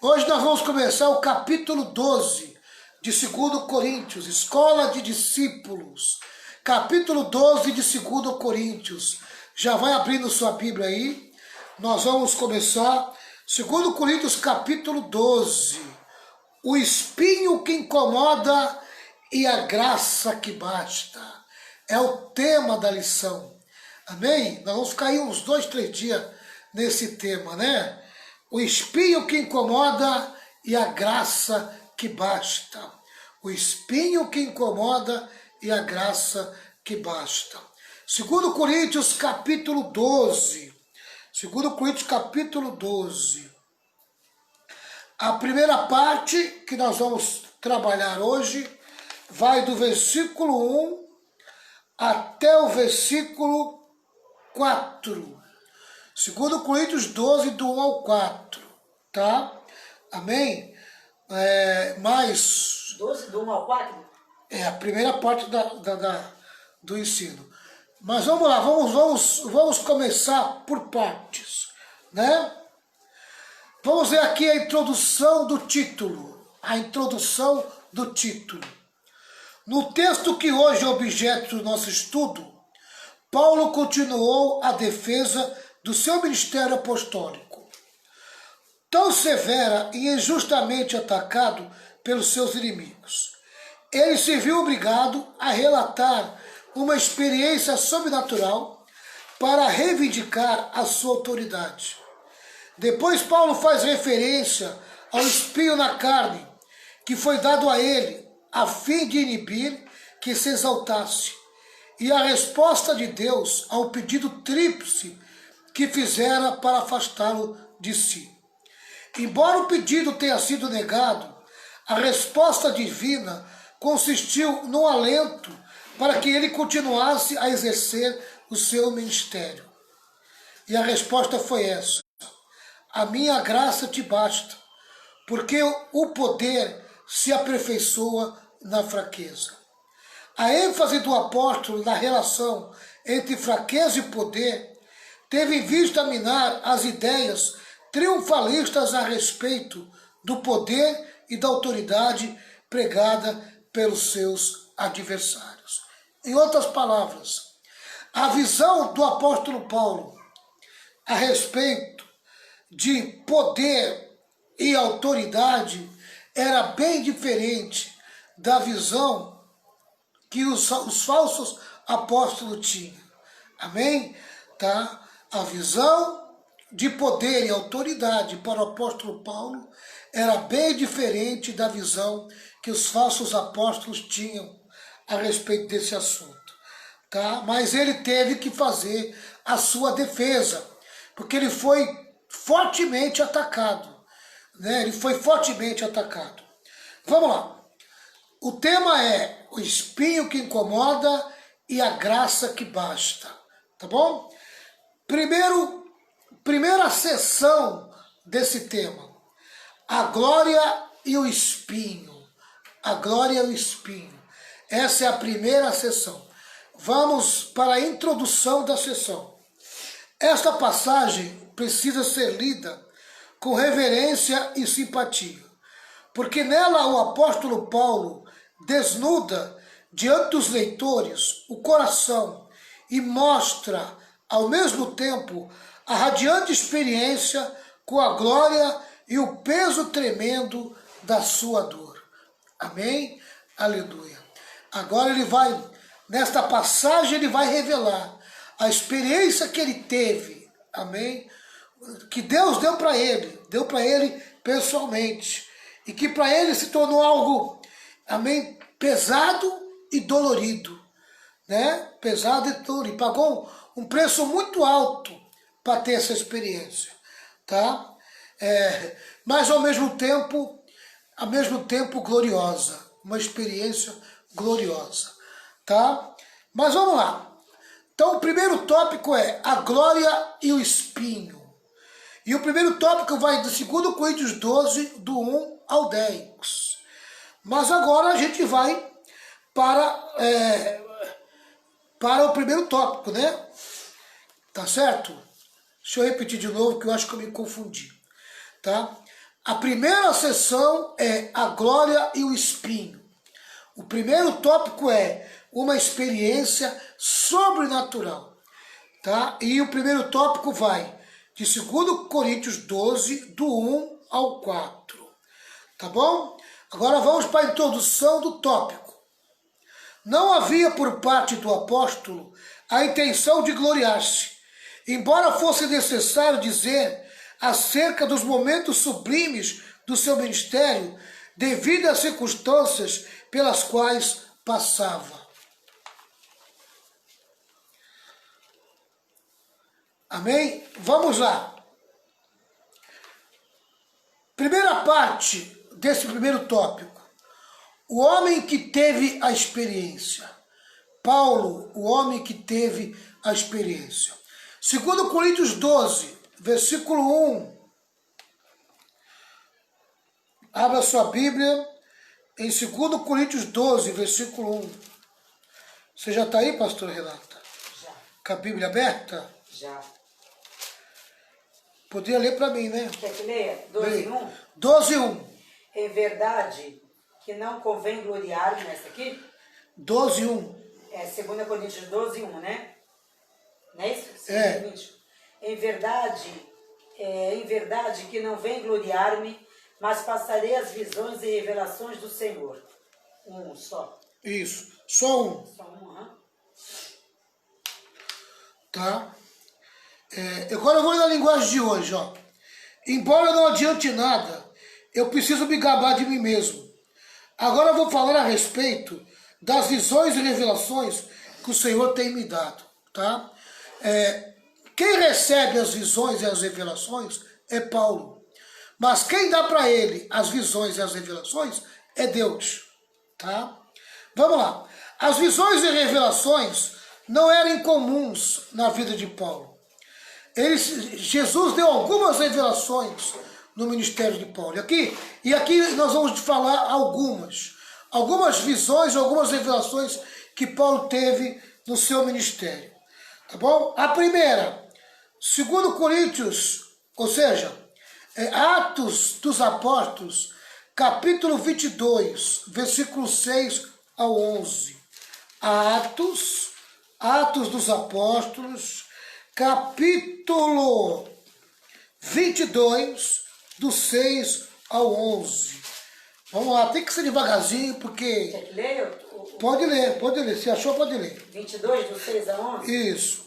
Hoje nós vamos começar o capítulo 12 de 2 Coríntios, Escola de Discípulos. Capítulo 12 de 2 Coríntios. Já vai abrindo sua Bíblia aí. Nós vamos começar 2 Coríntios capítulo 12. O espinho que incomoda e a graça que basta. É o tema da lição. Amém? Nós vamos ficar aí uns 2, 3 dias nesse tema, né? O espinho que incomoda e a graça que basta. O espinho que incomoda e a graça que basta. 2 Coríntios capítulo 12. 2 Coríntios capítulo 12. A primeira parte que nós vamos trabalhar hoje vai do versículo 1 até o versículo 4. 2 Coríntios 12, do 1 ao 4, tá? Amém? Mais... 12, do 1 ao 4? É a primeira parte do ensino. Mas vamos lá, vamos começar por partes, né? Vamos ver aqui a introdução do título. A introdução do título. No texto que hoje é objeto do nosso estudo, Paulo continuou a defesa do seu ministério apostólico, tão severa e injustamente atacado pelos seus inimigos. Ele se viu obrigado a relatar uma experiência sobrenatural para reivindicar a sua autoridade. Depois Paulo faz referência ao espinho na carne que foi dado a ele a fim de inibir que se exaltasse, e a resposta de Deus ao pedido tríplice que fizera para afastá-lo de si. Embora o pedido tenha sido negado, a resposta divina consistiu no alento para que ele continuasse a exercer o seu ministério. E a resposta foi essa: a minha graça te basta, porque o poder se aperfeiçoa na fraqueza. A ênfase do apóstolo na relação entre fraqueza e poder teve em vista minar as ideias triunfalistas a respeito do poder e da autoridade pregada pelos seus adversários. Em outras palavras, a visão do apóstolo Paulo a respeito de poder e autoridade era bem diferente da visão que os falsos apóstolos tinham. Amém? Tá? A visão de poder e autoridade para o apóstolo Paulo era bem diferente da visão que os falsos apóstolos tinham a respeito desse assunto. Tá? Mas ele teve que fazer a sua defesa, porque ele foi fortemente atacado. Né? Ele foi fortemente atacado. Vamos lá. O tema é o espinho que incomoda e a graça que basta. Tá bom? Primeira sessão desse tema. A glória e o espinho. A glória e o espinho. Essa é a primeira sessão. Vamos para a introdução da sessão. Esta passagem precisa ser lida com reverência e simpatia, porque nela o apóstolo Paulo desnuda diante dos leitores o coração e mostra, ao mesmo tempo, a radiante experiência com a glória e o peso tremendo da sua dor. Amém? Aleluia. Agora ele vai, nesta passagem, ele vai revelar a experiência que ele teve. Amém? Que Deus deu para ele pessoalmente, e que para ele se tornou algo, amém, pesado e dolorido, né? Pesado e dolorido. Pagou um preço muito alto para ter essa experiência, tá? Mas ao mesmo tempo gloriosa, uma experiência gloriosa, tá? Mas vamos lá. Então o primeiro tópico é a glória e o espinho. E o primeiro tópico vai do 2 Coríntios 12, do 1 ao 10. Mas agora a gente vai para o primeiro tópico, né? Tá certo? Deixa eu repetir de novo, que eu acho que eu me confundi. Tá? A primeira sessão é a glória e o espinho. O primeiro tópico é uma experiência sobrenatural, tá? E o primeiro tópico vai de 2 Coríntios 12, do 1 ao 4, tá bom? Agora vamos para a introdução do tópico. Não havia por parte do apóstolo a intenção de gloriar-se, embora fosse necessário dizer acerca dos momentos sublimes do seu ministério, devido às circunstâncias pelas quais passava. Amém? Vamos lá. Primeira parte desse primeiro tópico. O homem que teve a experiência. Paulo, o homem que teve a experiência. 2 Coríntios 12, versículo 1. Abra sua Bíblia em 2 Coríntios 12, versículo 1. Você já está aí, pastora Renata? Já. Com a Bíblia aberta? Já. Podia ler para mim, né? Quer que leia? 12, 1? 12, 1. É verdade que não convém gloriar nessa aqui? 12, 1. É 2 Coríntios 12, 1, né? Não é isso? É. Em verdade que não vem gloriar-me, mas passarei as visões e revelações do Senhor. Um só. Isso, só um. Só um, aham. Tá? Agora eu vou na linguagem de hoje, ó. Embora não adiante nada, eu preciso me gabar de mim mesmo. Agora eu vou falar a respeito das visões e revelações que o Senhor tem me dado, tá? Quem recebe as visões e as revelações é Paulo. Mas quem dá para ele as visões e as revelações é Deus, tá? Vamos lá. As visões e revelações não eram incomuns na vida de Paulo. Jesus deu algumas revelações no ministério de Paulo. E aqui nós vamos falar algumas visões, algumas revelações que Paulo teve no seu ministério. Tá bom? A primeira, 2 Coríntios, ou seja, Atos dos Apóstolos, capítulo 22, versículo 6 ao 11. Atos dos Apóstolos, capítulo 22, do 6 ao 11. Vamos lá, tem que ser devagarzinho, porque... Quer que leia? Pode ler. Se achou, pode ler. 22, do 6 a 11? Isso.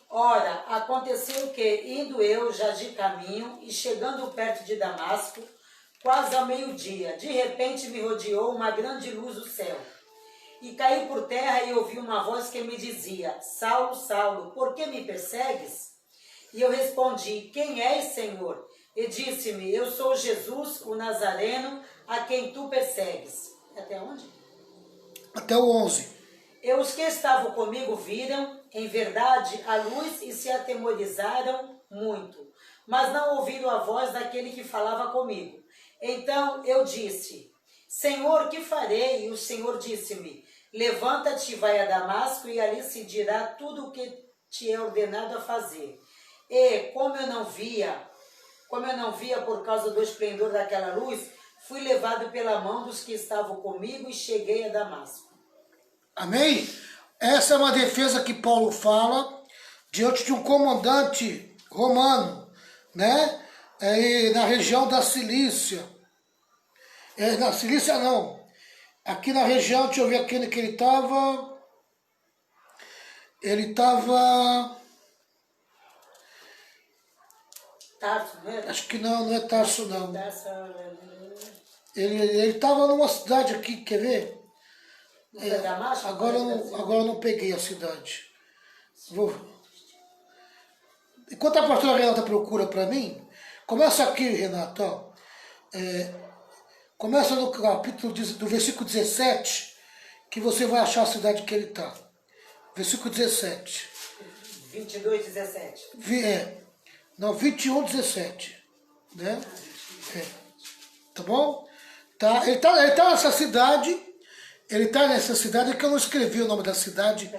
Ora, aconteceu que, indo eu já de caminho e chegando perto de Damasco, quase ao meio-dia, de repente me rodeou uma grande luz do céu. E caí por terra e ouvi uma voz que me dizia: Saulo, Saulo, por que me persegues? E eu respondi: Quem és, Senhor? E disse-me: Eu sou Jesus, o Nazareno, a quem tu persegues. Até onde? Até o 11. E os que estavam comigo viram, em verdade, a luz e se atemorizaram muito, mas não ouviram a voz daquele que falava comigo. Então eu disse: Senhor, que farei? E o Senhor disse-me: Levanta-te e vai a Damasco, e ali se dirá tudo o que te é ordenado a fazer. E como eu não via por causa do esplendor daquela luz, fui levado pela mão dos que estavam comigo e cheguei a Damasco. Amém? Essa é uma defesa que Paulo fala diante de um comandante romano, né? Na região da Cilícia. Na Cilícia não. Aqui na região, deixa eu ver aqui que ele estava. Ele estava... Tarso, não é? Acho que não é Tarso não. Tarso, Ele estava numa cidade aqui, quer ver? não foi Damasco? Agora eu não peguei a cidade. Enquanto a pastora Renata procura para mim, começa aqui, Renata, ó. Começa no capítulo do versículo 17, que você vai achar a cidade que ele está. Versículo 17. 22, 17. 21, 17. Né? Tá bom? Tá, ele tá nessa cidade. Ele está nessa cidade, que eu não escrevi o nome da cidade.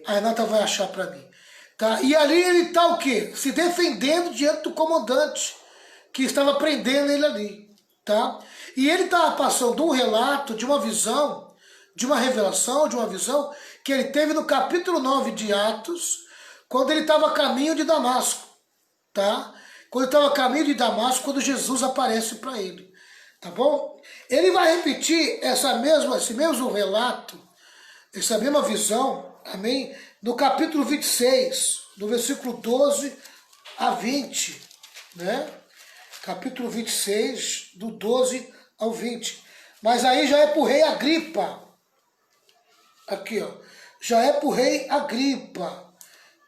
A Renata vai achar para mim. Tá? E ali ele está o quê? Se defendendo diante do comandante que estava prendendo ele ali, tá? E ele estava passando um relato de uma visão, de uma revelação, de uma visão que ele teve no capítulo 9 de Atos, quando ele estava a caminho de Damasco, tá? Quando ele estava a caminho de Damasco, quando Jesus aparece para ele, tá bom? Ele vai repetir esse mesmo relato, essa mesma visão, amém? No capítulo 26, do versículo 12 a 20, né? Capítulo 26, do 12 ao 20. Mas aí já é para o rei Agripa. Aqui, ó. Já é para o rei Agripa.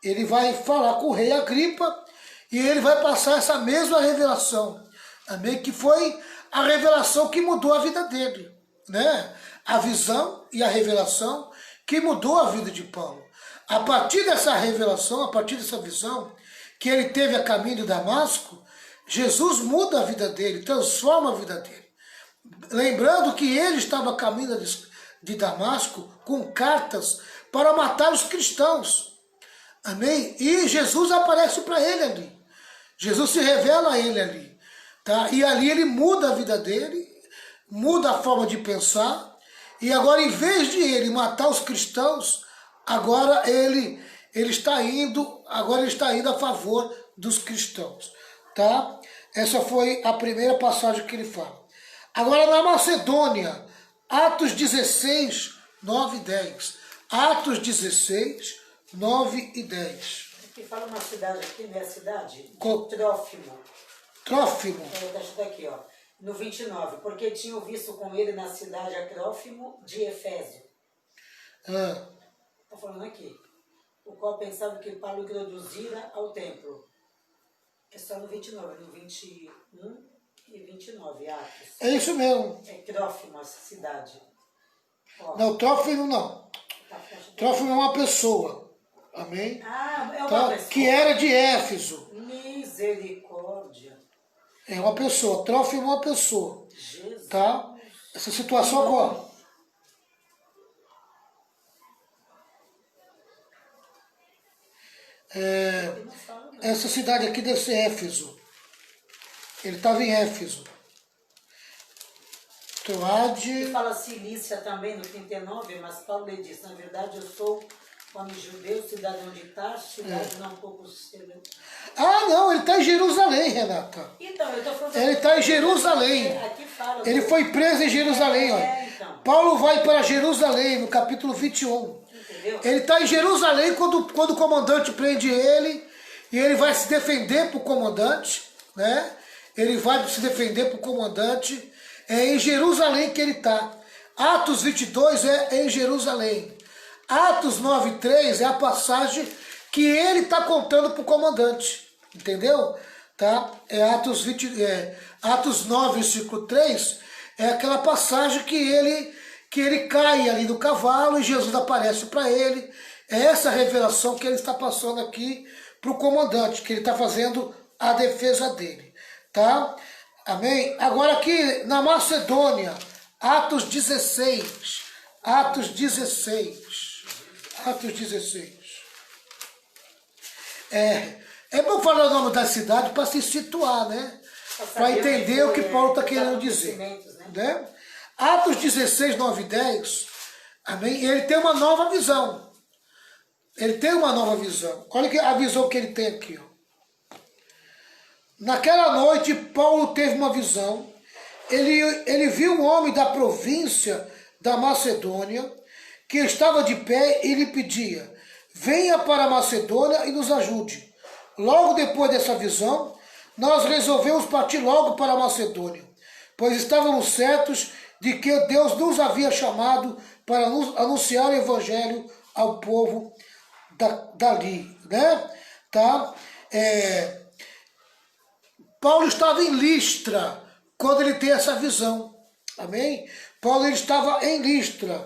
Ele vai falar com o rei Agripa e ele vai passar essa mesma revelação. Amém? Que foi a revelação que mudou a vida dele, né? A visão e a revelação que mudou a vida de Paulo. A partir dessa revelação, a partir dessa visão que ele teve a caminho de Damasco, Jesus muda a vida dele, transforma a vida dele. Lembrando que ele estava a caminho de Damasco com cartas para matar os cristãos. Amém? E Jesus aparece para ele ali. Jesus se revela a ele ali. Tá? E ali ele muda a vida dele, muda a forma de pensar. E agora, em vez de ele matar os cristãos, agora ele está indo a favor dos cristãos. Tá? Essa foi a primeira passagem que ele fala. Agora, na Macedônia, Atos 16, 9 e 10. Atos 16, 9 e 10. Aqui fala uma cidade aqui, não é a cidade? Trófimo. Deixa aqui, ó. No 29. Porque tinham visto com ele na cidade a Trófimo de Efésio. Está falando aqui. O qual pensava que Paulo introduzira ao templo. É só no 29, no 21 e 29, Atos. É isso mesmo. É Trófimo, essa cidade. Ó. Não, Trófimo não. Trófimo é uma pessoa. Amém? Ah, é uma pessoa. Que era de Éfeso. Misericórdia. É uma pessoa. Trófimo é uma pessoa. Jesus. Tá? Essa situação agora. Essa cidade aqui deve ser Éfeso. Ele estava em Éfeso. Troade. Fala Cilícia também no 39, mas Paulo lhe disse, na verdade eu sou homem judeu, cidadão de Tarso, cidade não pouco celebrada. Ah, não, ele está em Jerusalém, Renata. Então, eu estou falando... Ele está em Jerusalém. Aqui fala... Ele foi preso em Jerusalém, olha. Então. Paulo vai para Jerusalém, no capítulo 21. Entendeu? Ele está em Jerusalém quando o comandante prende ele, e ele vai se defender para o comandante, né? Ele vai se defender para o comandante. É em Jerusalém que ele está. Atos 22 é em Jerusalém. Atos 9:3 é a passagem que ele está contando para o comandante. Entendeu? Tá? Atos 9, versículo 3, é aquela passagem que ele cai ali do cavalo e Jesus aparece para ele. É essa revelação que ele está passando aqui para o comandante, que ele está fazendo a defesa dele. Tá? Amém? Agora aqui na Macedônia, Atos 16. Atos 16. Atos 16. É bom falar o nome da cidade para se situar, né? Para entender o que Paulo está querendo dizer. Né? Atos 16, 9 e 10. Amém? Ele tem uma nova visão. Ele tem uma nova visão. Olha a visão que ele tem aqui. Ó. Naquela noite, Paulo teve uma visão. Ele viu um homem da província da Macedônia que estava de pé e lhe pedia: venha para a Macedônia e nos ajude. Logo depois dessa visão, nós resolvemos partir logo para a Macedônia, pois estávamos certos de que Deus nos havia chamado para anunciar o evangelho ao povo dali, né? Tá? Paulo estava em Listra quando ele tem essa visão, amém? Paulo ele estava em Listra,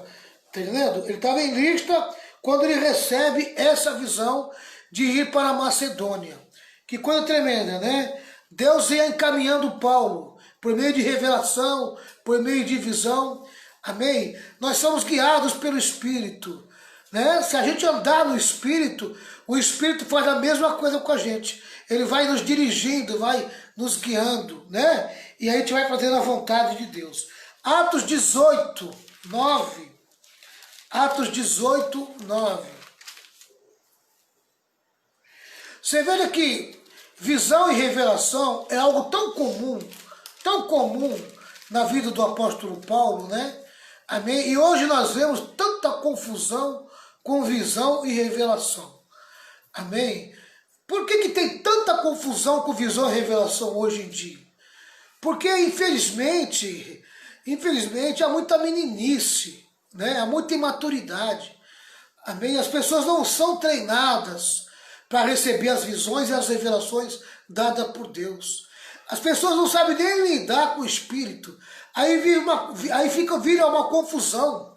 tá entendendo? Ele estava em Listra quando ele recebe essa visão de ir para a Macedônia. Que coisa tremenda, né? Deus ia encaminhando Paulo por meio de revelação, por meio de visão, amém? Nós somos guiados pelo Espírito, né? Se a gente andar no Espírito, o Espírito faz a mesma coisa com a gente. Ele vai nos dirigindo, vai nos guiando, né? E aí a gente vai fazendo a vontade de Deus. Atos 18, 9. Atos 18, 9. Você veja que visão e revelação é algo tão comum na vida do apóstolo Paulo, né? Amém? E hoje nós vemos tanta confusão com visão e revelação. Amém? Por que tem tanta confusão com visão e revelação hoje em dia? Porque, infelizmente, há muita meninice, né? Há muita imaturidade. Amém? As pessoas não são treinadas para receber as visões e as revelações dadas por Deus. As pessoas não sabem nem lidar com o Espírito. Aí vira uma confusão.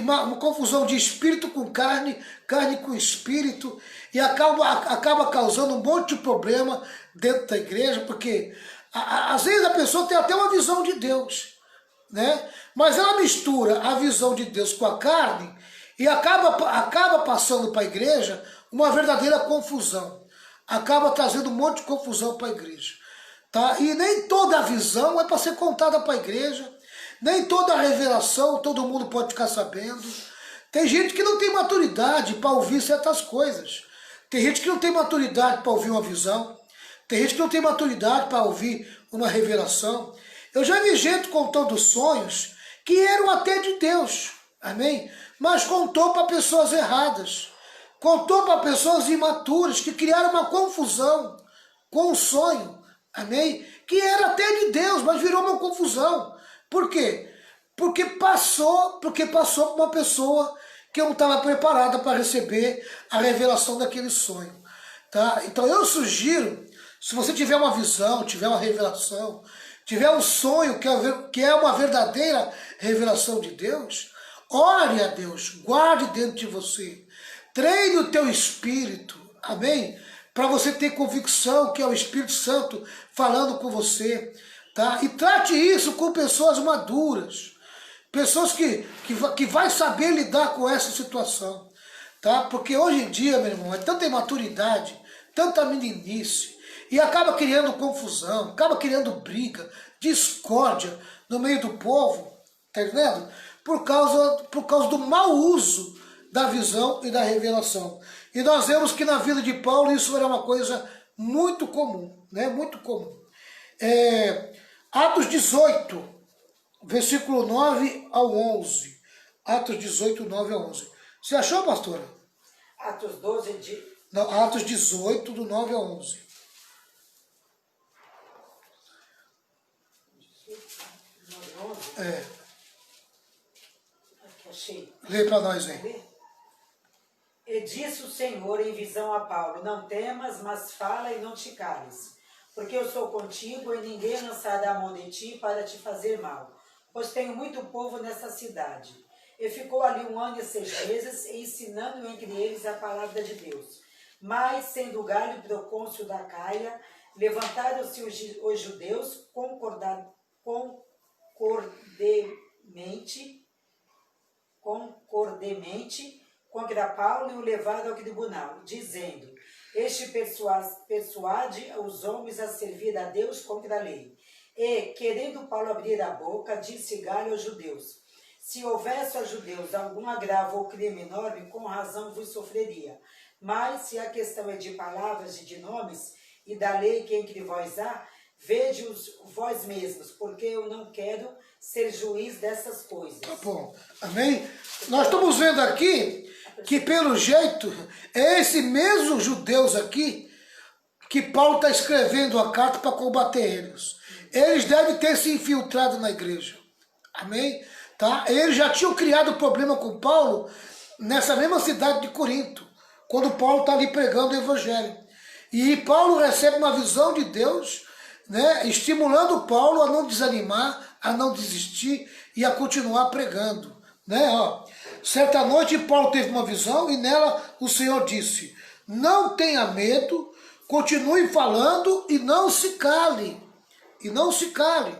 Uma confusão de espírito com carne, carne com espírito, e acaba causando um monte de problema dentro da igreja, porque às vezes a pessoa tem até uma visão de Deus, né? Mas ela mistura a visão de Deus com a carne e acaba passando para a igreja uma verdadeira confusão. Acaba trazendo um monte de confusão para a igreja. Tá? E nem toda a visão é para ser contada para a igreja, nem toda a revelação todo mundo pode ficar sabendo. Tem gente que não tem maturidade para ouvir certas coisas. Tem gente que não tem maturidade para ouvir uma visão. Tem gente que não tem maturidade para ouvir uma revelação. Eu já vi gente contando sonhos que eram até de Deus, amém? Mas contou para pessoas erradas. Contou para pessoas imaturas que criaram uma confusão com o sonho, amém? Que era até de Deus, mas virou uma confusão. Por quê? Porque passou por uma pessoa que não estava preparada para receber a revelação daquele sonho. Tá? Então eu sugiro, se você tiver uma visão, tiver uma revelação, tiver um sonho que é uma verdadeira revelação de Deus, ore a Deus, guarde dentro de você, treine o teu espírito, amém? Para você ter convicção que é o Espírito Santo falando com você. Tá? E trate isso com pessoas maduras, pessoas que vai saber lidar com essa situação. Tá? Porque hoje em dia, meu irmão, é tanta imaturidade, tanta meninice, e acaba criando confusão, acaba criando briga, discórdia no meio do povo, tá entendendo? Por causa do mau uso da visão e da revelação. E nós vemos que na vida de Paulo isso era uma coisa muito comum, né? Muito comum. Atos 18, versículo 9 ao 11. Atos 18, 9 ao 11. Você achou, pastora? Atos 12 de... Não, Atos 18, do 9 ao 11. 9 ao 11? É. Aqui, achei. Lê para nós aí. E disse o Senhor em visão a Paulo: não temas, mas fala e não te cales. Porque eu sou contigo e ninguém lançará a mão de ti para te fazer mal, pois tenho muito povo nessa cidade. E ficou ali 1 ano e 6 meses, ensinando entre eles a palavra de Deus. Mas, sendo Galho procônsul da Caia, levantaram-se os judeus concordemente contra Paulo e o levaram ao tribunal, dizendo: este persuade os homens a servir a Deus contra a lei. E, querendo Paulo abrir a boca, disse Galho aos judeus: se houvesse aos judeus algum agravo ou crime enorme, com razão vos sofreria. Mas, se a questão é de palavras e de nomes, e da lei que entre vós há, vede-os vós mesmos, porque eu não quero ser juiz dessas coisas. Tá bom, amém? Nós estamos vendo aqui que, pelo jeito, é esse mesmo judeus aqui que Paulo está escrevendo a carta para combater eles. Eles devem ter se infiltrado na igreja, amém? Tá? Eles já tinham criado problema com Paulo nessa mesma cidade de Corinto, quando Paulo está ali pregando o evangelho. E Paulo recebe uma visão de Deus, né, estimulando Paulo a não desanimar, a não desistir e a continuar pregando. Né? Certa noite Paulo teve uma visão e nela o Senhor disse: não tenha medo, continue falando e não se cale. E não se cale,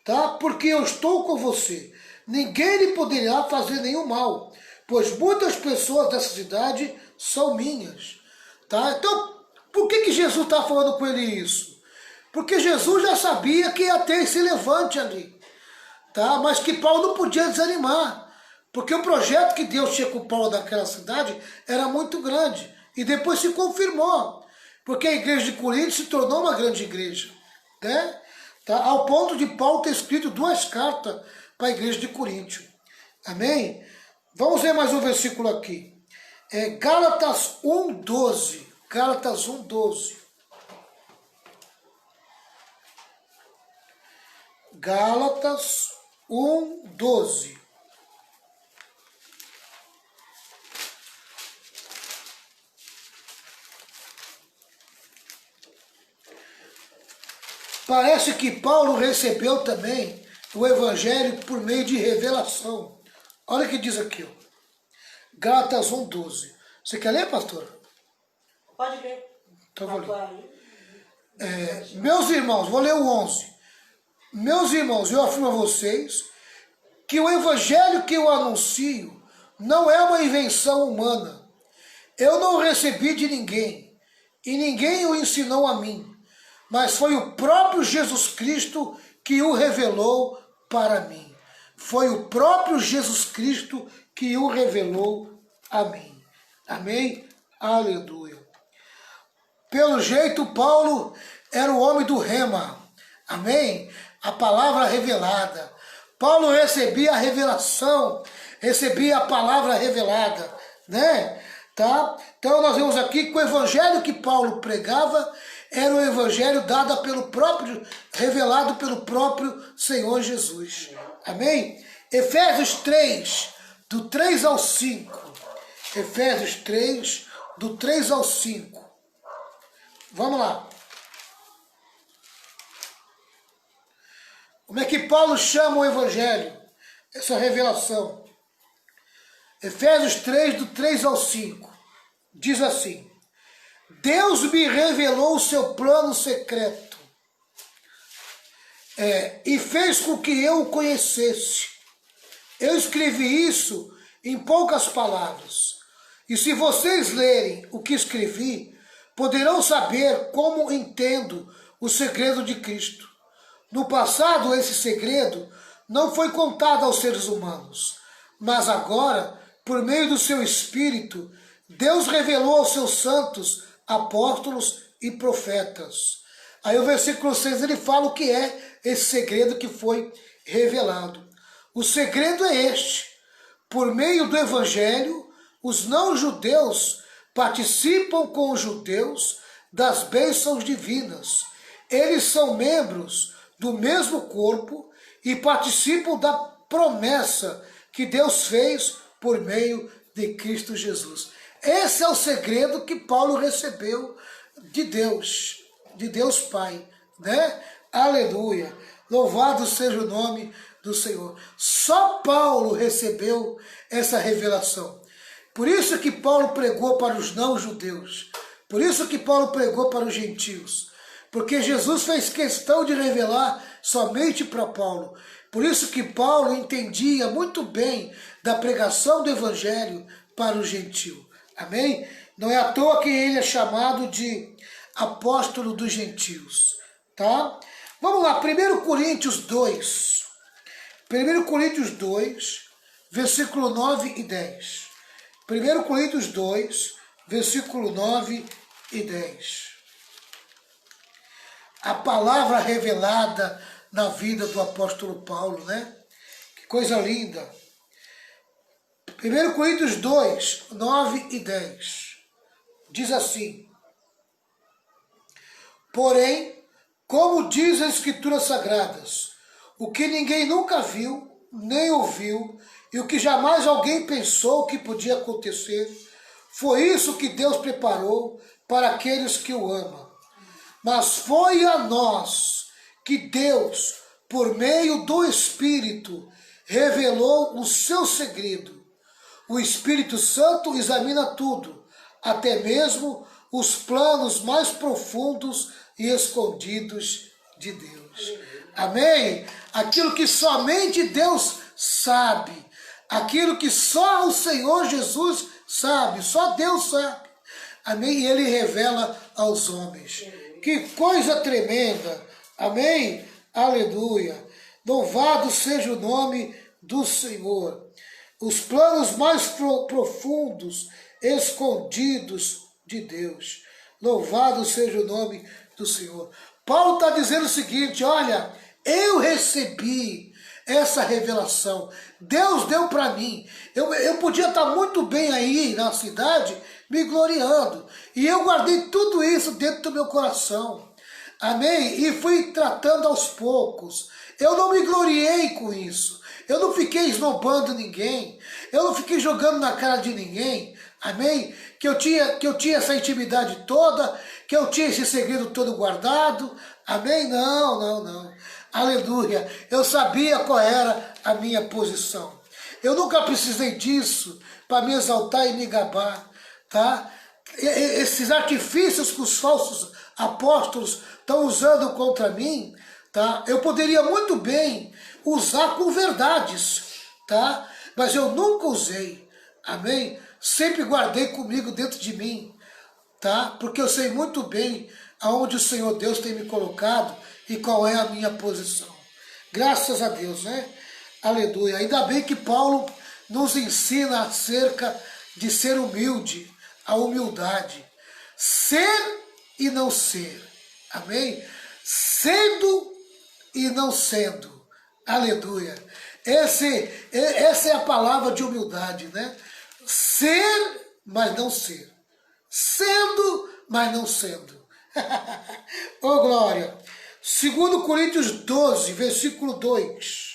tá? Porque eu estou com você. Ninguém lhe poderá fazer nenhum mal, pois muitas pessoas dessa cidade são minhas. Tá? Então, Por que Jesus está falando com ele isso? Porque Jesus já sabia que ia ter esse levante ali, tá? Mas que Paulo não podia desanimar, porque o projeto que Deus tinha com Paulo naquela cidade era muito grande, e depois se confirmou, porque a igreja de Corinto se tornou uma grande igreja, né? Tá? Ao ponto de Paulo ter escrito 2 cartas para a igreja de Corinto. Amém? Vamos ver mais um versículo aqui. Gálatas 1:12. Gálatas 1:12. Gálatas 1:12. Parece que Paulo recebeu também o evangelho por meio de revelação. Olha o que diz aqui, ó. Gálatas 1:12. Você quer ler, pastor? Pode ler. Então vou ler. Meus irmãos, vou ler o 11. Meus irmãos, eu afirmo a vocês que o evangelho que eu anuncio não é uma invenção humana. Eu não recebi de ninguém, e ninguém o ensinou a mim, mas foi o próprio Jesus Cristo que o revelou para mim. Foi o próprio Jesus Cristo que o revelou a mim. Amém? Aleluia. Pelo jeito, Paulo era o homem do rema. Amém? A palavra revelada. Paulo recebia a revelação, recebia a palavra revelada, né? Tá? Então nós vemos aqui que o evangelho que Paulo pregava era o evangelho dado pelo próprio, revelado pelo próprio Senhor Jesus. Amém? Efésios 3, do 3 ao 5. Efésios 3, do 3 ao 5. Vamos lá. Como é que Paulo chama o evangelho? Essa revelação. Efésios 3, do 3 ao 5. Diz assim: Deus me revelou o seu plano secreto e fez com que eu o conhecesse. Eu escrevi isso em poucas palavras. E se vocês lerem o que escrevi, poderão saber como entendo o segredo de Cristo. No passado, esse segredo não foi contado aos seres humanos, mas agora, por meio do seu Espírito, Deus revelou aos seus santos, apóstolos e profetas. Aí o versículo 6 ele fala o que é esse segredo que foi revelado. O segredo é este: por meio do Evangelho, os não-judeus participam com os judeus das bênçãos divinas. Eles são membros do mesmo corpo e participam da promessa que Deus fez por meio de Cristo Jesus. Esse é o segredo que Paulo recebeu de Deus Pai, né? Aleluia! Louvado seja o nome do Senhor. Só Paulo recebeu essa revelação. Por isso que Paulo pregou para os não-judeus. Por isso que Paulo pregou para os gentios. Porque Jesus fez questão de revelar somente para Paulo. Por isso que Paulo entendia muito bem da pregação do evangelho para o gentio. Amém? Não é à toa que ele é chamado de apóstolo dos gentios. Tá? Vamos lá, 1 Coríntios 2. 1 Coríntios 2, versículo 9 e 10. 1 Coríntios 2, versículo 9 e 10. A palavra revelada na vida do apóstolo Paulo, né? Que coisa linda. 1 Coríntios 2, 9 e 10. Diz assim: Porém, como diz as Escrituras Sagradas, o que ninguém nunca viu, nem ouviu, e o que jamais alguém pensou que podia acontecer, foi isso que Deus preparou para aqueles que o amam. Mas foi a nós que Deus, por meio do Espírito, revelou o seu segredo. O Espírito Santo examina tudo, até mesmo os planos mais profundos e escondidos de Deus. Amém? Aquilo que somente Deus sabe, aquilo que só o Senhor Jesus sabe, só Deus sabe. amém? E ele revela aos homens. Que coisa tremenda, amém? Aleluia. Louvado seja o nome do Senhor. Os planos mais profundos, escondidos de Deus. Louvado seja o nome do Senhor. Paulo está dizendo o seguinte, olha, eu recebi essa revelação. Deus deu para mim. Eu podia estar muito bem aí na cidade, me gloriando. E eu guardei tudo isso dentro do meu coração. Amém? E fui tratando aos poucos. Eu não me gloriei com isso. Eu não fiquei esnobando ninguém. Eu não fiquei jogando na cara de ninguém. Amém? Que eu tinha essa intimidade toda, que eu tinha esse segredo todo guardado. Amém? Não, não, não. Aleluia. Eu sabia qual era a minha posição. Eu nunca precisei disso para me exaltar e me gabar, tá? Esses artifícios que os falsos apóstolos estão usando contra mim, tá? Eu poderia muito bem usar com verdades, tá? Mas eu nunca usei, amém? Sempre guardei comigo dentro de mim, tá? Porque eu sei muito bem aonde o Senhor Deus tem me colocado e qual é a minha posição. Graças a Deus, né? Aleluia. Ainda bem que Paulo nos ensina acerca de ser humilde, a humildade. Ser e não ser. Amém? Sendo e não sendo. Aleluia. Essa é a palavra de humildade, né? Ser, mas não ser. Sendo, mas não sendo. Oh, glória. 2 Coríntios 12, versículo 2.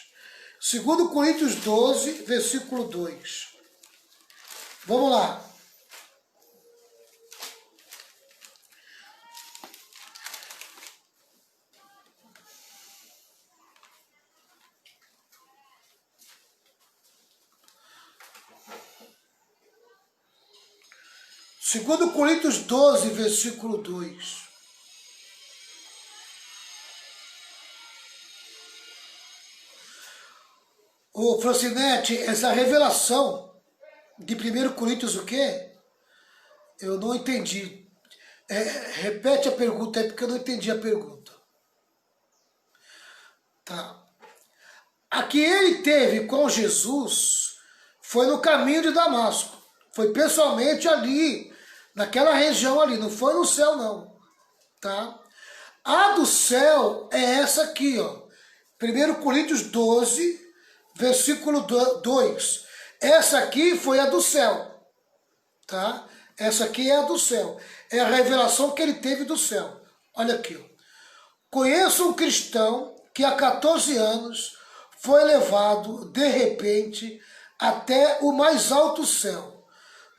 2 Coríntios 12, versículo 2. Vamos lá. Segundo Coríntios 12, versículo 2. Ô, Francinete, essa revelação de 1 Coríntios o quê? Eu não entendi. Repete a pergunta aí, porque eu não entendi a pergunta. Tá. A que ele teve com Jesus foi no caminho de Damasco. Foi pessoalmente ali, naquela região ali, não foi no céu não. Tá? A do céu é essa aqui, ó. 1 Coríntios 12, versículo 2. Essa aqui foi a do céu. Tá? Essa aqui é a do céu. É a revelação que ele teve do céu. Olha aqui, ó. Conheço um cristão que há 14 anos foi levado, de repente, até o mais alto céu.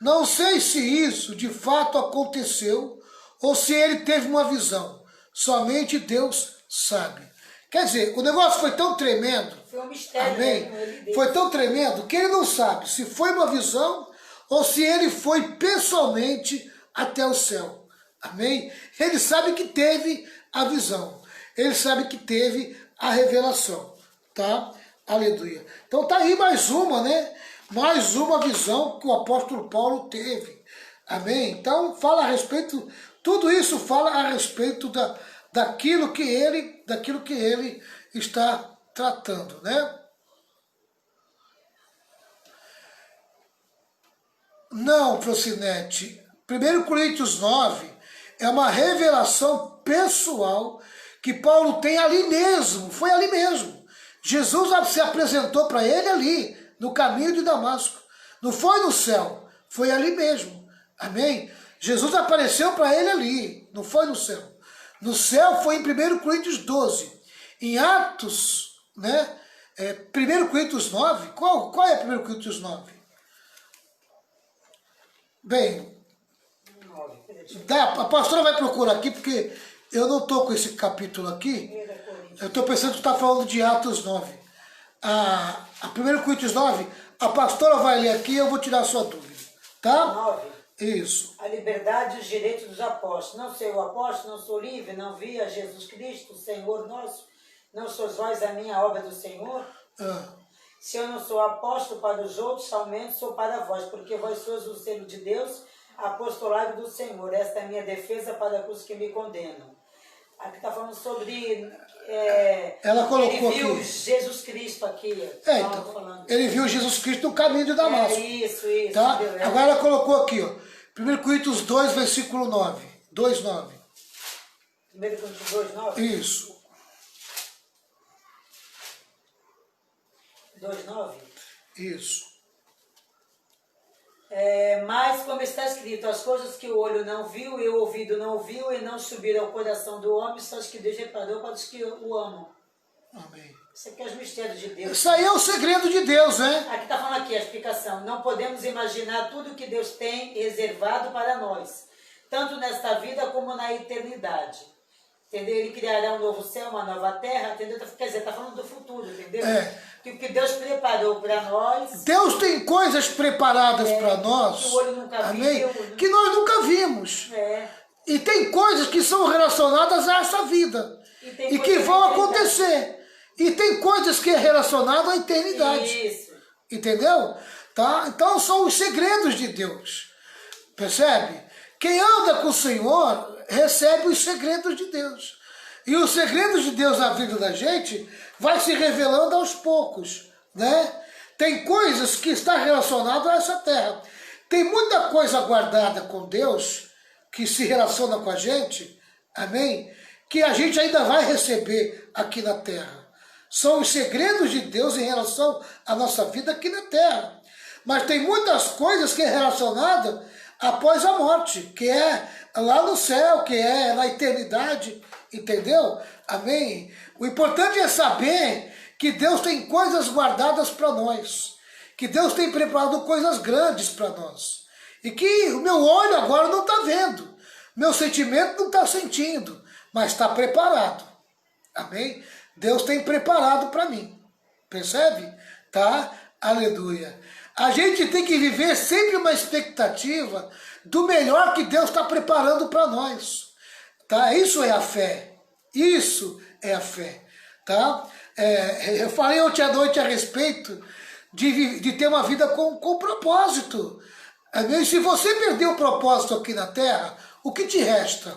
Não sei se isso de fato aconteceu ou se ele teve uma visão. Somente Deus sabe. Quer dizer, o negócio foi tão tremendo. Foi um mistério. Amém? Né? Foi tão tremendo que ele não sabe se foi uma visão ou se ele foi pessoalmente até o céu. Amém? Ele sabe que teve a visão. Ele sabe que teve a revelação. Tá? Aleluia. Então tá aí mais uma, né? Mais uma visão que o apóstolo Paulo teve. Amém? Então fala a respeito, tudo isso fala a respeito daquilo que ele está tratando, né? Não, Francinete. 1 Coríntios 9 é uma revelação pessoal que Paulo tem ali mesmo, foi ali mesmo. Jesus se apresentou para ele ali, no caminho de Damasco. Não foi no céu, foi ali mesmo. Amém? Jesus apareceu para ele ali, não foi no céu. No céu foi em 1 Coríntios 12. Em Atos, né? 1 Coríntios 9, qual é 1 Coríntios 9? Bem, a pastora vai procurar aqui, porque eu não estou com esse capítulo aqui. Eu estou pensando que está falando de Atos 9. A 1 Coríntios 9, a pastora vai ler aqui e eu vou tirar a sua dúvida. Tá? 9. Isso. A liberdade e os direitos dos apóstolos. Não sou eu apóstolo, não sou livre, não vi a Jesus Cristo, Senhor nosso. Não sois vós a minha obra do Senhor? Se eu não sou apóstolo para os outros, somente sou para vós, porque vós sois o selo de Deus, apostolado do Senhor. Esta é a minha defesa para os que me condenam. Aqui está falando sobre... Ela colocou ele viu aqui. Jesus Cristo aqui. Então, falando. ele viu Jesus Cristo no caminho de Damasco. Isso. Tá? Agora ela colocou aqui, ó, 1 Coríntios 2, versículo 9. 2:9. 1 Coríntios 2:9? Isso. 2:9? Isso. Mas, como está escrito, as coisas que o olho não viu e o ouvido não ouviu e não subiram ao coração do homem, são as que Deus reparou para os que o amam. Amém. Isso aqui é os mistérios de Deus. Isso aí é o segredo de Deus, né? Aqui está falando aqui a explicação. Não podemos imaginar tudo que Deus tem reservado para nós, tanto nesta vida como na eternidade. Entendeu? Ele criará um novo céu, uma nova terra, entendeu? Quer dizer, está falando do futuro, entendeu? Que o que Deus preparou para nós... Deus tem coisas preparadas para nós, que o olho nunca amém? viu, Que nós nunca vimos. E tem coisas que são relacionadas a essa vida. E que vão acontecer. E tem coisas que é relacionado à eternidade. Isso. Entendeu? Tá? Então são os segredos de Deus. Percebe? Quem anda com o Senhor recebe os segredos de Deus. E os segredos de Deus na vida da gente vai se revelando aos poucos, né? Tem coisas que estão relacionadas a essa terra. Tem muita coisa guardada com Deus que se relaciona com a gente, amém? Que a gente ainda vai receber aqui na terra. São os segredos de Deus em relação à nossa vida aqui na terra. Mas tem muitas coisas que é relacionada após a morte, que é lá no céu, que é na eternidade, entendeu? Amém? O importante é saber que Deus tem coisas guardadas para nós, que Deus tem preparado coisas grandes para nós, e que o meu olho agora não está vendo, meu sentimento não está sentindo, mas está preparado. Amém? Deus tem preparado para mim, percebe? Tá? Aleluia. A gente tem que viver sempre uma expectativa do melhor que Deus está preparando para nós. Tá? Isso é a fé. Isso é a fé. Tá? Eu falei ontem à noite a respeito de ter uma vida com propósito. E se você perder o propósito aqui na terra, o que te resta?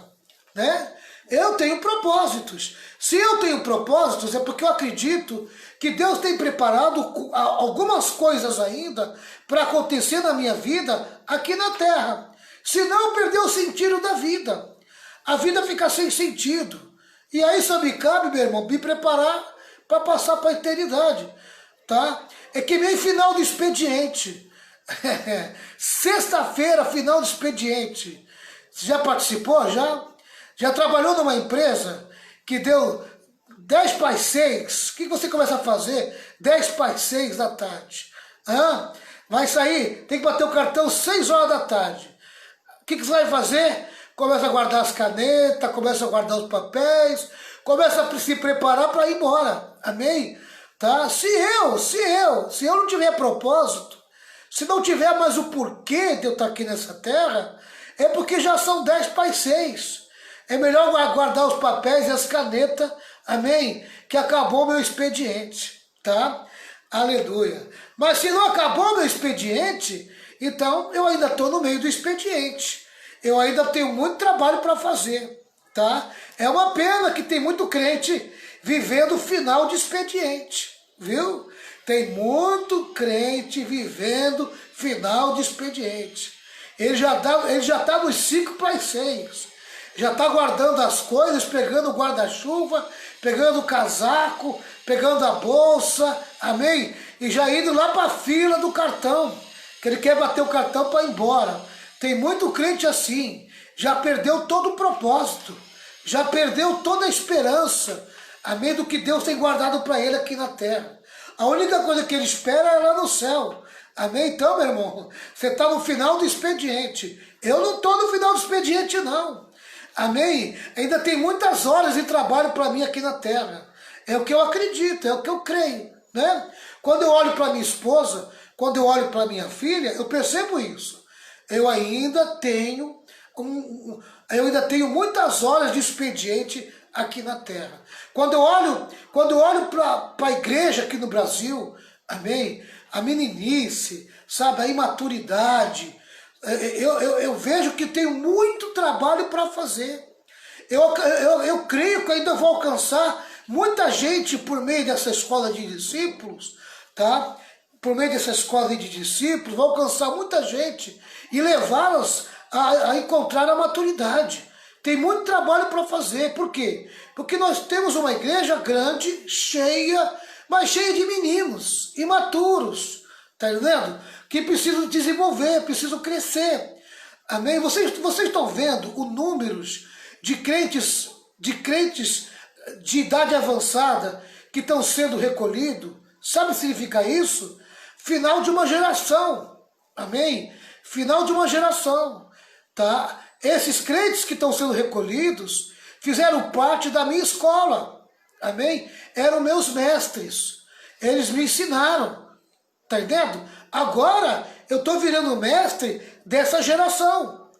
Né? Eu tenho propósitos. Se eu tenho propósitos, é porque eu acredito que Deus tem preparado algumas coisas ainda para acontecer na minha vida aqui na terra. Senão eu perder o sentido da vida. A vida fica sem sentido. E aí só me cabe, meu irmão, me preparar para passar para a eternidade. Tá? É que nem final do expediente. Sexta-feira, final do expediente. Você já participou? Já trabalhou numa empresa que deu 10 para as 6? O que você começa a fazer 10 para as 6 da tarde? Vai sair, tem que bater o cartão 6 horas da tarde. O que você vai fazer? Começa a guardar as canetas, começa a guardar os papéis, começa a se preparar para ir embora. Amém? Tá? Se eu não tiver propósito, se não tiver mais o porquê de eu estar aqui nessa terra, é porque já são 10 para as 6. É melhor guardar os papéis e as canetas, amém? Que acabou meu expediente, tá? Aleluia. Mas se não acabou meu expediente, então eu ainda estou no meio do expediente. Eu ainda tenho muito trabalho para fazer, tá? É uma pena que tem muito crente vivendo final de expediente, viu? Tem muito crente vivendo final de expediente. Ele já tá nos 5 para as 6. Já está guardando as coisas, pegando o guarda-chuva, pegando o casaco, pegando a bolsa, amém? E já indo lá para a fila do cartão, que ele quer bater o cartão para ir embora. Tem muito crente assim, já perdeu todo o propósito, já perdeu toda a esperança, amém, do que Deus tem guardado para ele aqui na terra. A única coisa que ele espera é lá no céu. Amém? Então, meu irmão, você está no final do expediente. Eu não estou no final do expediente, não. Amém? Ainda tem muitas horas de trabalho para mim aqui na terra. É o que eu acredito, é o que eu creio, né? Quando eu olho para minha esposa, quando eu olho para minha filha, eu percebo isso. Eu ainda tenho muitas horas de expediente aqui na terra. Quando eu olho para a igreja aqui no Brasil, amém? A meninice, sabe, a imaturidade, eu vejo que tenho muito trabalho para fazer. Eu creio que ainda vou alcançar muita gente por meio dessa escola de discípulos, tá? Por meio dessa escola de discípulos, vou alcançar muita gente e levá-las a encontrar a maturidade. Tem muito trabalho para fazer. Por quê? Porque nós temos uma igreja grande, cheia, mas cheia de meninos imaturos, tá entendendo? Que precisam desenvolver, precisam crescer. Amém? Vocês estão vendo os números de crentes de idade avançada que estão sendo recolhidos? Sabe o que significa isso? Final de uma geração. Amém? Final de uma geração. Tá? Esses crentes que estão sendo recolhidos fizeram parte da minha escola. Amém? Eram meus mestres. Eles me ensinaram. Tá entendendo? Agora eu estou virando mestre dessa geração.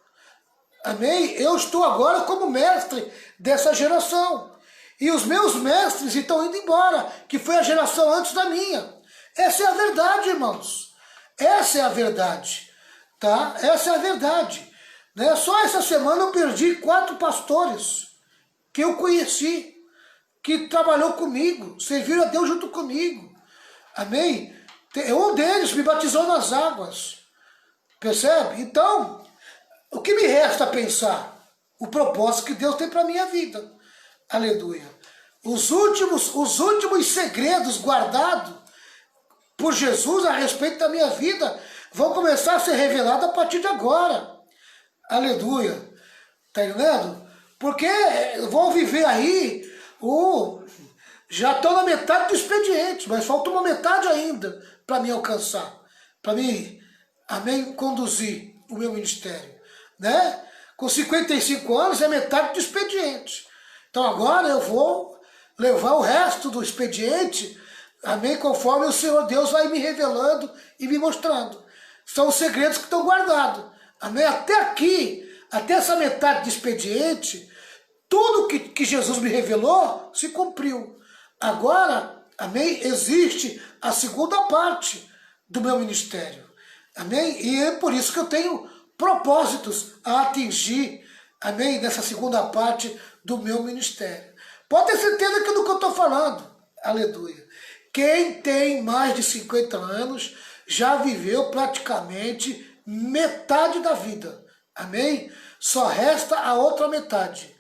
Amém? Eu estou agora como mestre dessa geração. E os meus mestres estão indo embora, que foi a geração antes da minha. Essa é a verdade, irmãos. Essa é a verdade. Tá? Essa é a verdade. Né? Só essa semana eu perdi 4 pastores que eu conheci, que trabalhou comigo, serviram a Deus junto comigo. Amém? Um deles me batizou nas águas. Percebe? Então, o que me resta pensar? O propósito que Deus tem para a minha vida. Aleluia. Os últimos segredos guardados por Jesus a respeito da minha vida vão começar a ser revelados a partir de agora. Aleluia. Tá entendendo? Porque vão viver aí já estou na metade do expediente, mas falta uma metade ainda para me alcançar, para mim, amém, conduzir o meu ministério, né? Com 55 anos é metade do expediente. Então agora eu vou levar o resto do expediente, amém, conforme o Senhor Deus vai me revelando e me mostrando. São os segredos que estão guardados. Amém? Até aqui, até essa metade do expediente, tudo que Jesus me revelou se cumpriu. Agora, amém, existe a segunda parte do meu ministério. Amém? E é por isso que eu tenho propósitos a atingir, amém, nessa segunda parte do meu ministério. Pode ter certeza que é do que eu estou falando. Aleluia. Quem tem mais de 50 anos já viveu praticamente metade da vida. Amém? Só resta a outra metade.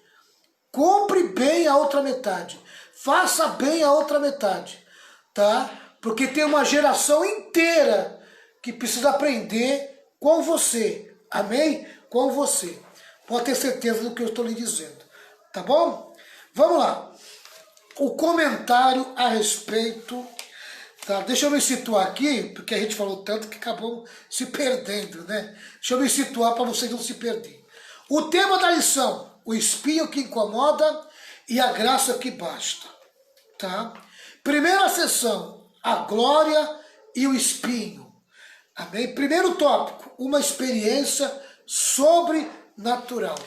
Cumpre bem a outra metade. Faça bem a outra metade. Tá? Porque tem uma geração inteira que precisa aprender com você. Amém? Com você. Pode ter certeza do que eu estou lhe dizendo. Tá bom? Vamos lá. O comentário a respeito... Tá? Deixa eu me situar aqui, porque a gente falou tanto que acabou se perdendo, né? Deixa eu me situar para vocês não se perderem. O tema da lição, o espinho que incomoda e a graça que basta. Tá? Primeira sessão, a glória e o espinho. Amém? Primeiro tópico, uma experiência sobrenatural.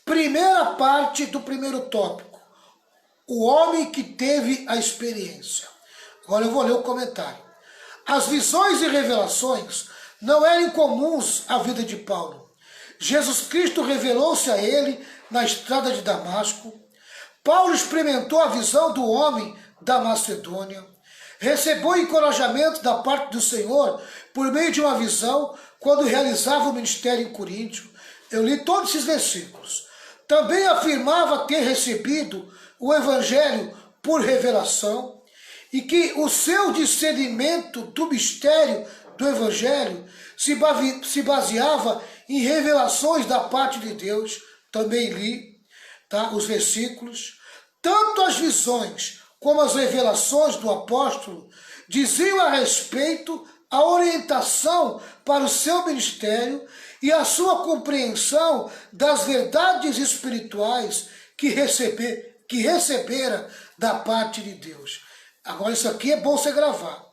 Primeira parte do primeiro tópico, o homem que teve a experiência. Agora eu vou ler o comentário. As visões e revelações não eram incomuns à vida de Paulo. Jesus Cristo revelou-se a ele na estrada de Damasco. Paulo experimentou a visão do homem da Macedônia. Recebeu encorajamento da parte do Senhor por meio de uma visão quando realizava o ministério em Coríntio. Eu li todos esses versículos. Também afirmava ter recebido o evangelho por revelação e que o seu discernimento do mistério do evangelho se baseava em revelações da parte de Deus. Também li, tá, os versículos. Tanto as visões como as revelações do apóstolo diziam a respeito a orientação para o seu ministério e a sua compreensão das verdades espirituais que recebera da parte de Deus. Agora isso aqui é bom você gravar.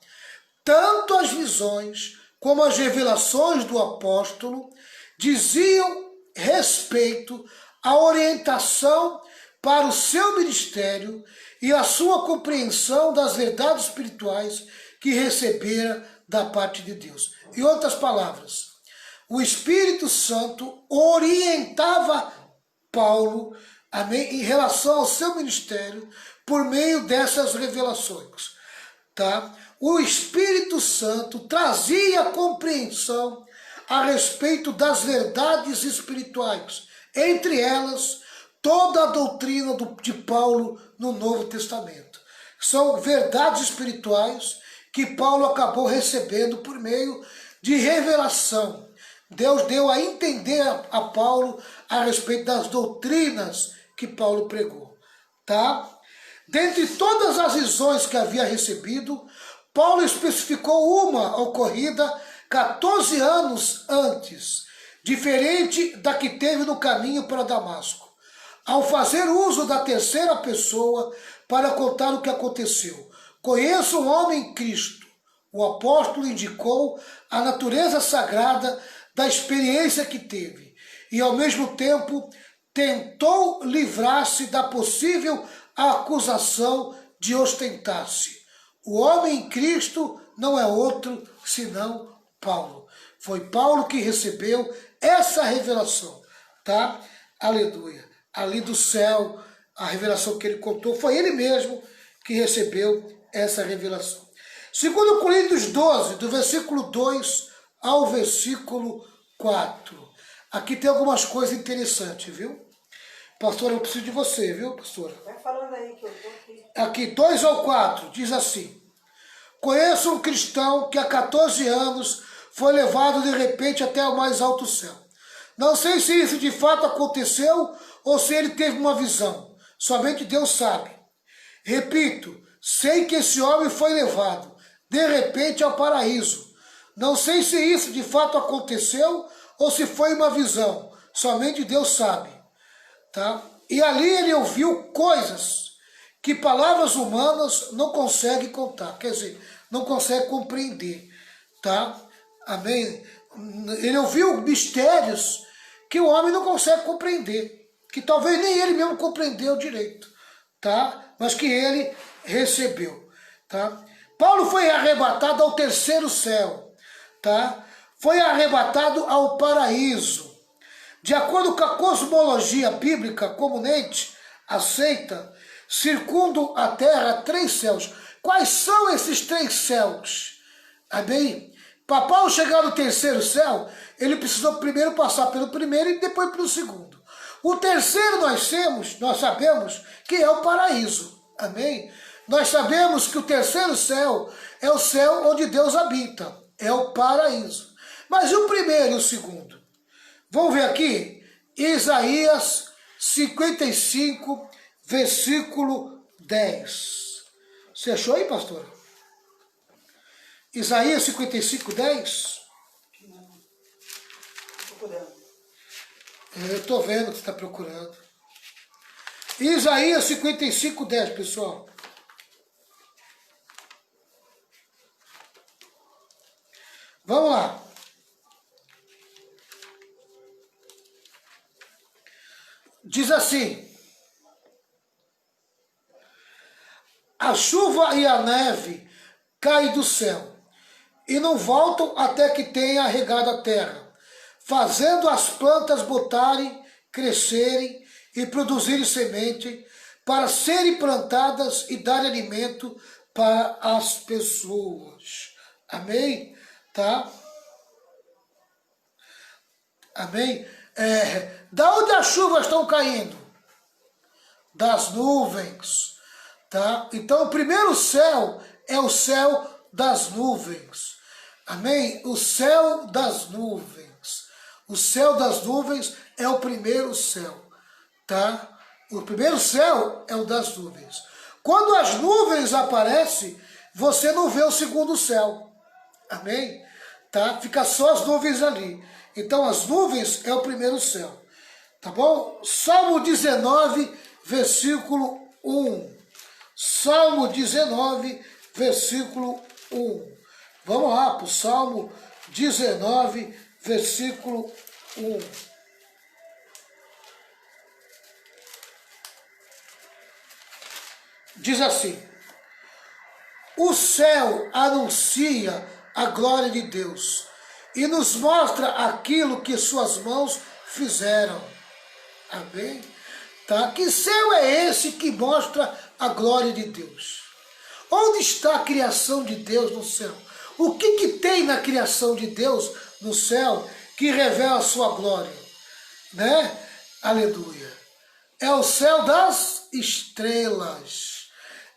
Tanto as visões como as revelações do apóstolo diziam respeito à orientação para o seu ministério e a sua compreensão das verdades espirituais que recebera da parte de Deus. Em outras palavras, o Espírito Santo orientava Paulo, amém, em relação ao seu ministério por meio dessas revelações, tá? O Espírito Santo trazia compreensão a respeito das verdades espirituais, entre elas toda a doutrina de Paulo no Novo Testamento. São verdades espirituais que Paulo acabou recebendo por meio de revelação. Deus deu a entender a Paulo a respeito das doutrinas que Paulo pregou, tá? Dentre todas as visões que havia recebido, Paulo especificou uma ocorrida 14 anos antes, diferente da que teve no caminho para Damasco, ao fazer uso da terceira pessoa para contar o que aconteceu. Conheço um homem em Cristo. O apóstolo indicou a natureza sagrada da experiência que teve e, ao mesmo tempo, tentou livrar-se da possível acusação de ostentar-se. O homem em Cristo não é outro senão Paulo. Foi Paulo que recebeu essa revelação, tá? Aleluia. Ali do céu, a revelação que ele contou, foi ele mesmo que recebeu essa revelação. Segundo Coríntios 12, do versículo 2 ao versículo 4. Aqui tem algumas coisas interessantes, viu? Pastora, eu preciso de você, viu, pastora? Vai falando aí que eu tô aqui. Aqui, 2 ao 4, diz assim: conheço um cristão que há 14 anos foi levado de repente até o mais alto céu. Não sei se isso de fato aconteceu ou se ele teve uma visão. Somente Deus sabe. Repito, sei que esse homem foi levado de repente ao paraíso. Não sei se isso de fato aconteceu ou se foi uma visão. Somente Deus sabe. Tá? E ali ele ouviu coisas que palavras humanas não conseguem contar, quer dizer, não conseguem compreender, tá? Amém? Ele ouviu mistérios que o homem não consegue compreender, que talvez nem ele mesmo compreendeu direito, tá? Mas que ele recebeu, tá? Paulo foi arrebatado ao terceiro céu, tá? Foi arrebatado ao paraíso. De acordo com a cosmologia bíblica comumente aceita, circundam a Terra 3 céus. Quais são esses 3 céus? Amém? Para Paulo chegar no terceiro céu, ele precisou primeiro passar pelo primeiro e depois pelo segundo. O terceiro nós sabemos que é o paraíso. Amém? Nós sabemos que o terceiro céu é o céu onde Deus habita. É o paraíso. Mas e o primeiro e o segundo? Vamos ver aqui, Isaías 55, versículo 10. Você achou aí, pastor? Isaías 55, 10? Procurando. Eu estou vendo que você está procurando. Isaías 55, 10, pessoal. Vamos lá. Diz assim: a chuva e a neve caem do céu e não voltam até que tenha regado a terra, fazendo as plantas botarem, crescerem e produzirem semente, para serem plantadas e darem alimento para as pessoas. Amém? Tá? Amém? Da onde as chuvas estão caindo? Das nuvens, tá? Então o primeiro céu é o céu das nuvens, amém? O céu das nuvens, o céu das nuvens é o primeiro céu, tá? O primeiro céu é o das nuvens. Quando as nuvens aparecem, você não vê o segundo céu, amém? Tá? Fica só as nuvens ali. Então as nuvens é o primeiro céu. Tá bom? Salmo 19, versículo 1. Salmo 19, versículo 1. Vamos lá para o Salmo 19, versículo 1. Diz assim: o céu anuncia a glória de Deus, e nos mostra aquilo que suas mãos fizeram. Amém? Tá? Que céu é esse que mostra a glória de Deus? Onde está a criação de Deus no céu? O que tem na criação de Deus no céu que revela a sua glória? Né? Aleluia. É o céu das estrelas.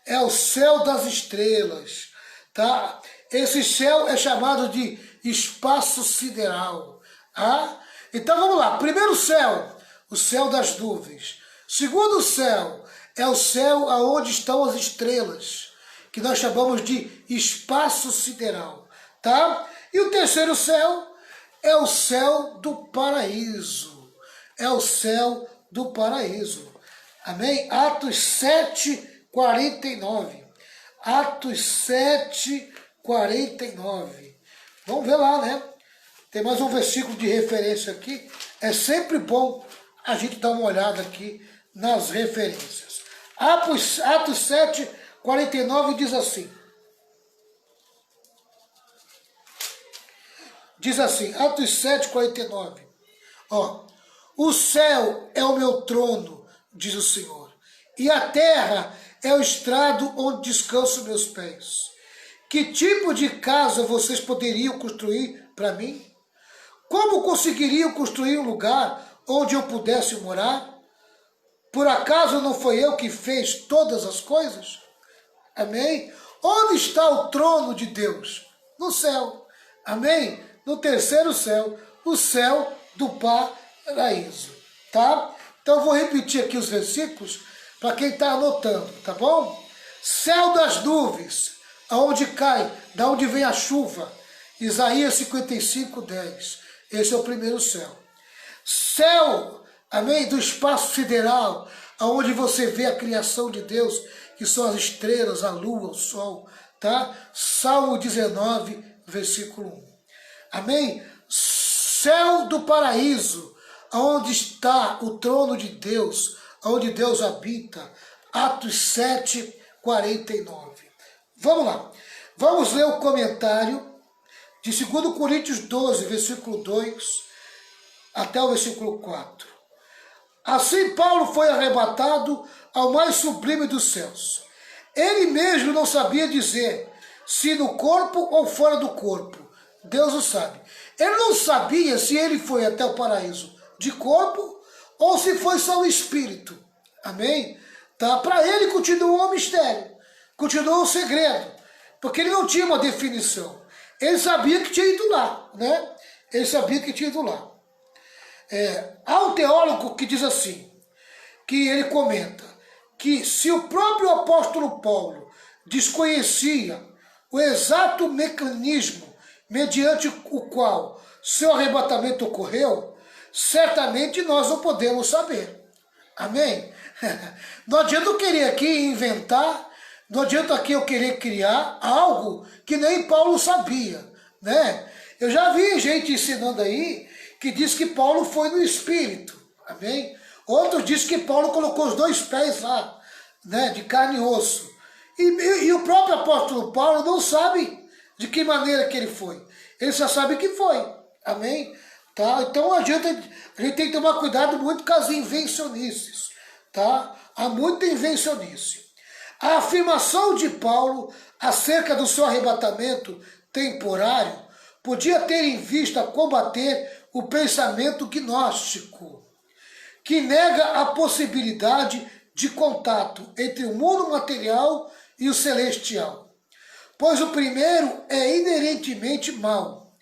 É o céu das estrelas. Tá? Esse céu é chamado de espaço sideral. Tá? Então vamos lá. Primeiro céu, o céu das nuvens. Segundo céu, é o céu aonde estão as estrelas, que nós chamamos de espaço sideral. Tá? E o terceiro céu é o céu do paraíso. É o céu do paraíso. Amém? Atos 7, 49. Atos 7, 49. Vamos ver lá, né? Tem mais um versículo de referência aqui. É sempre bom a gente dar uma olhada aqui nas referências. Atos 7, 49 diz assim. Diz assim, Atos 7, 49. Ó, o céu é o meu trono, diz o Senhor, e a terra é o estrado onde descansam meus pés. Que tipo de casa vocês poderiam construir para mim? Como conseguiriam construir um lugar onde eu pudesse morar? Por acaso não foi eu que fiz todas as coisas? Amém? Onde está o trono de Deus? No céu. Amém? No terceiro céu, o céu do paraíso. Tá? Então eu vou repetir aqui os versículos para quem está anotando, tá bom? Céu das nuvens, aonde cai, da onde vem a chuva. Isaías 55, 10. Esse é o primeiro céu. Céu, amém, do espaço sideral, aonde você vê a criação de Deus, que são as estrelas, a lua, o sol, tá? Salmo 19, versículo 1. Amém? Céu do paraíso, aonde está o trono de Deus, aonde Deus habita. Atos 7, 49. Vamos lá. Vamos ler o comentário de 2 Coríntios 12, versículo 2, até o versículo 4. Assim Paulo foi arrebatado ao mais sublime dos céus. Ele mesmo não sabia dizer se no corpo ou fora do corpo. Deus o sabe. Ele não sabia se ele foi até o paraíso de corpo ou se foi só o espírito. Amém? Tá? Para ele continuou um mistério, continuou um segredo, porque ele não tinha uma definição. Ele sabia que tinha ido lá, né? Ele sabia que tinha ido lá. Há um teólogo que diz assim, que ele comenta que se o próprio apóstolo Paulo desconhecia o exato mecanismo mediante o qual seu arrebatamento ocorreu, certamente nós não podemos saber. Amém? Não adianta eu querer aqui inventar, não adianta aqui eu querer criar algo que nem Paulo sabia, né? Eu já vi gente ensinando aí que diz que Paulo foi no Espírito, amém? Outros dizem que Paulo colocou os 2 pés lá, né, de carne e osso. E o próprio apóstolo Paulo não sabe de que maneira que ele foi. Ele só sabe que foi, amém? Tá? Então a gente tem que tomar cuidado muito com as invencionices, tá? Há muita invencionice. A afirmação de Paulo acerca do seu arrebatamento temporário podia ter em vista combater o pensamento gnóstico, que nega a possibilidade de contato entre o mundo material e o celestial, pois o primeiro é inerentemente mau.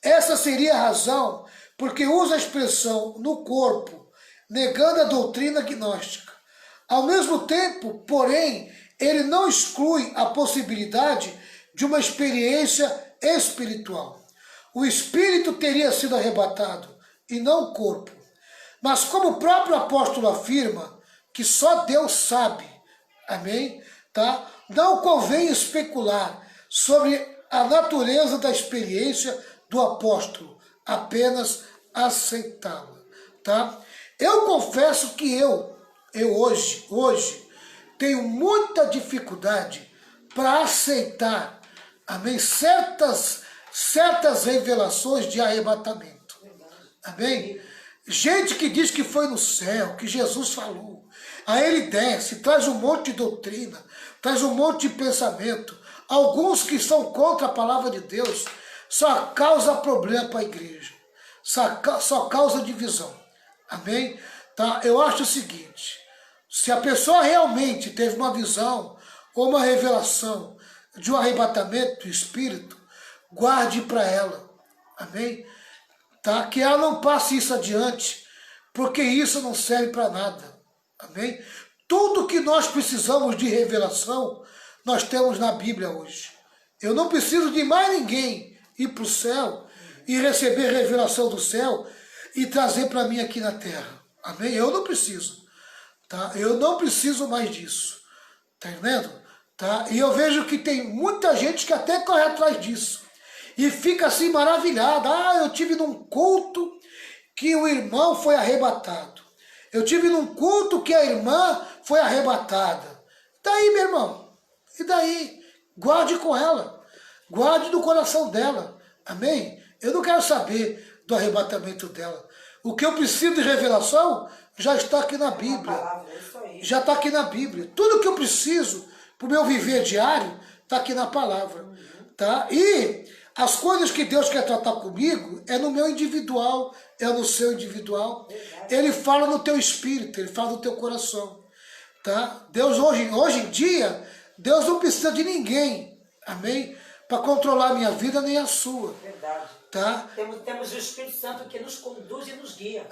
Essa seria a razão porque usa a expressão no corpo, negando a doutrina gnóstica. Ao mesmo tempo, porém, ele não exclui a possibilidade de uma experiência espiritual. O espírito teria sido arrebatado e não o corpo. Mas como o próprio apóstolo afirma que só Deus sabe, amém? Tá? Não convém especular sobre a natureza da experiência do apóstolo, apenas aceitá-la. Tá? Eu confesso que eu hoje tenho muita dificuldade para aceitar, amém, certas certas revelações de arrebatamento. Amém? Gente que diz que foi no céu, que Jesus falou. Aí ele desce, traz um monte de doutrina, traz um monte de pensamento. Alguns que são contra a palavra de Deus só causa problema para a igreja. Só causa divisão. Amém? Tá? Eu acho o seguinte, se a pessoa realmente teve uma visão ou uma revelação de um arrebatamento do Espírito, guarde para ela. Amém? Tá? Que ela não passe isso adiante, porque isso não serve para nada. Amém? Tudo que nós precisamos de revelação, nós temos na Bíblia hoje. Eu não preciso de mais ninguém ir para o céu e receber revelação do céu e trazer para mim aqui na terra. Amém? Eu não preciso. Tá? Eu não preciso mais disso. Tá entendendo? Tá? E eu vejo que tem muita gente que até corre atrás disso. E fica assim maravilhada. Ah, eu tive num culto que o irmão foi arrebatado. Eu tive num culto que a irmã foi arrebatada. E daí, meu irmão? E daí? Guarde com ela. Guarde no coração dela. Amém? Eu não quero saber do arrebatamento dela. O que eu preciso de revelação já está aqui na Bíblia. Já está aqui na Bíblia. Tudo que eu preciso para o meu viver diário está aqui na palavra. Tá? E as coisas que Deus quer tratar comigo é no meu individual, é no seu individual. Ele fala no teu espírito, ele fala no teu coração. Tá? Deus hoje em dia, Deus não precisa de ninguém, amém? Para controlar a minha vida nem a sua. Verdade. Tá? Temos o Espírito Santo que nos conduz e nos guia.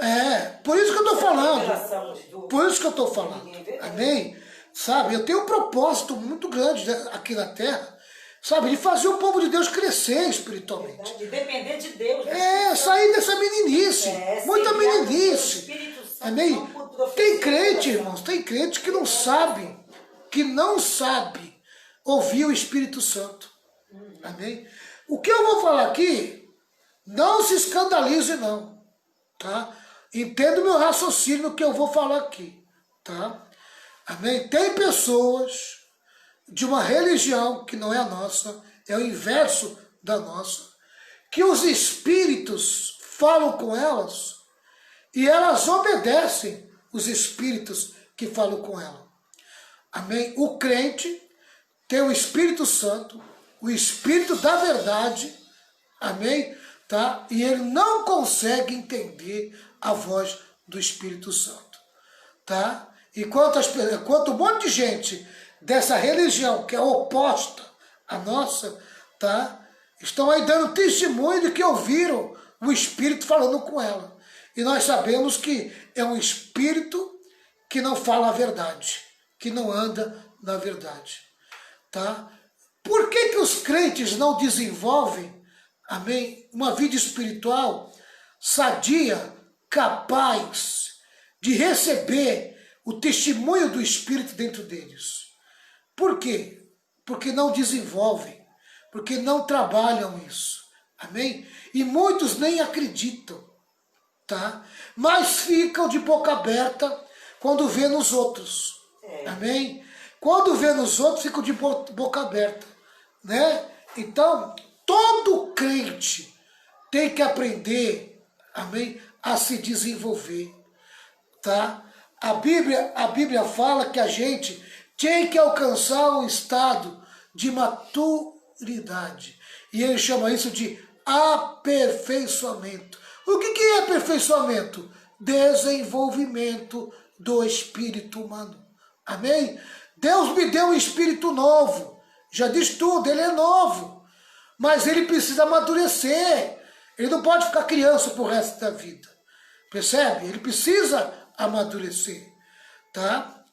Por isso que eu estou falando. Por isso que eu estou falando. Amém? Sabe, eu tenho um propósito muito grande aqui na terra, sabe, de fazer o povo de Deus crescer espiritualmente. De depender de Deus. Sair dessa meninice. Muita meninice. Amém? Tem crente, irmãos, tem crente que não sabe ouvir o Espírito Santo. Amém? O que eu vou falar aqui, não se escandalize não, tá? Entenda o meu raciocínio que eu vou falar aqui, tá? Amém? Tem pessoas de uma religião que não é a nossa, é o inverso da nossa, que os espíritos falam com elas e elas obedecem os espíritos que falam com ela. Amém? O crente tem o Espírito Santo, o Espírito da verdade, amém? Tá? E ele não consegue entender a voz do Espírito Santo. Tá? Enquanto um monte de gente dessa religião que é oposta à nossa, tá? Estão aí dando testemunho de que ouviram o Espírito falando com ela. E nós sabemos que é um Espírito que não fala a verdade, que não anda na verdade. Tá? Por que os crentes não desenvolvem, amém, uma vida espiritual sadia, capaz de receber o testemunho do Espírito dentro deles? Por quê? Porque não desenvolvem, porque não trabalham isso, amém? E muitos nem acreditam, tá? Mas ficam de boca aberta quando vê nos outros, amém? Quando vê nos outros, ficam de boca aberta, né? Então, todo crente tem que aprender, amém, a se desenvolver, tá? A Bíblia fala que a gente tem que alcançar um estado de maturidade. E ele chama isso de aperfeiçoamento. O que é aperfeiçoamento? Desenvolvimento do espírito humano. Amém? Deus me deu um espírito novo. Já diz tudo, ele é novo. Mas ele precisa amadurecer. Ele não pode ficar criança pro resto da vida. Percebe? Ele precisa amadurecer. Tá?